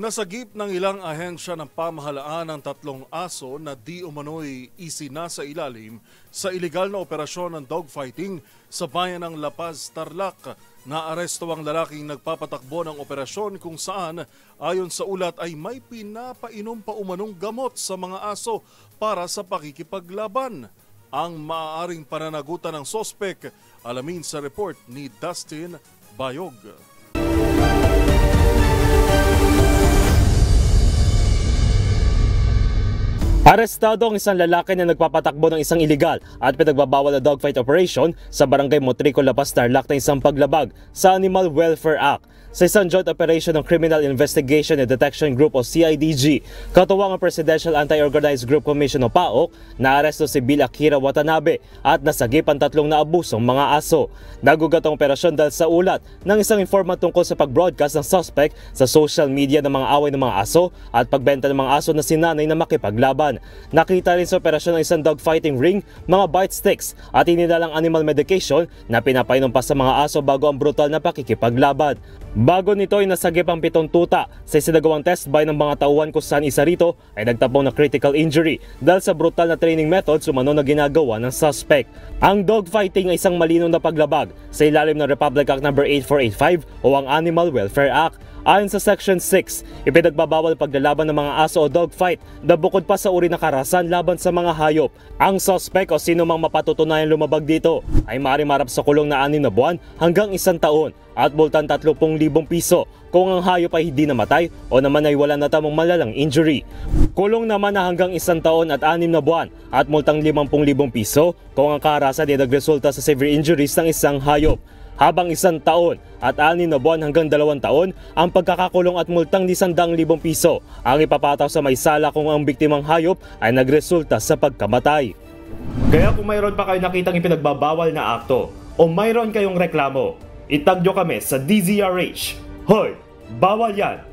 Nasagip ng ilang ahensya ng pamahalaan ang 3 aso na di umano'y isinasa ilalim sa ilegal na operasyon ng dogfighting sa bayan ng La Paz, Tarlac. Naaresto ang lalaking nagpapatakbo ng operasyon kung saan ayon sa ulat ay may pinapainom pa umanong gamot sa mga aso para sa pakikipaglaban. Ang maaaring pananagutan ng sospek, alamin sa report ni Dustin Bayog. Arestado ang isang lalaki na nagpapatakbo ng isang iligal at pinagbabawal na dogfight operation sa barangay Motrico, La Paz, Tarlac na isang paglabag sa Animal Welfare Act. Sa isang joint operation ng Criminal Investigation and Detection Group o CIDG, katuwang ang Presidential Anti-Organized Group Commission o PAOK, naaresto si Bill Akira Watanabe at nasagip ang 3 naabusong mga aso. Nagugat ang operasyon dahil sa ulat ng isang informant tungkol sa pag-broadcast ng suspect sa social media ng mga away ng mga aso at pagbenta ng mga aso na sinanay na makipaglaban. Nakita rin sa operasyon ng isang dogfighting ring, mga bite sticks at inilalang animal medication na pinapainom pa sa mga aso bago ang brutal na pakikipaglaban. Bago nito ay nasagip ang 7 tuta sa isinagawang test by ng mga tauhan kung saan isa rito ay nagtapong na critical injury dahil sa brutal na training methods umano na ginagawa ng suspect. Ang dogfighting ay isang malinaw na paglabag sa ilalim ng Republic Act No. 8485 o ang Animal Welfare Act. Ayon sa Section 6, ipinagbabawal paglalaban ng mga aso o dogfight na bukod pa sa uri ng karahasan laban sa mga hayop. Ang suspect o sino mang mapatutunayan lumabag dito ay maaaring marap sa kulong na 6 na buwan hanggang 1 taon at multang 30,000 piso kung ang hayop ay hindi namatay o naman ay wala natamong malalang injury. Kulong naman na hanggang 1 taon at 6 na buwan at multang 50,000 piso kung ang karahasan ay nagresulta sa severe injuries ng isang hayop. Habang 1 taon at 6 na buwan hanggang 2 taon, ang pagkakakulong at multang 100,000 piso ang ipapataw sa may sala kung ang biktimang hayop ay nagresulta sa pagkamatay. Kaya kung mayroon pa kayo nakitang ipinagbabawal na akto o mayroon kayong reklamo, itag nyo kami sa DZRH. Hoy, bawal yan!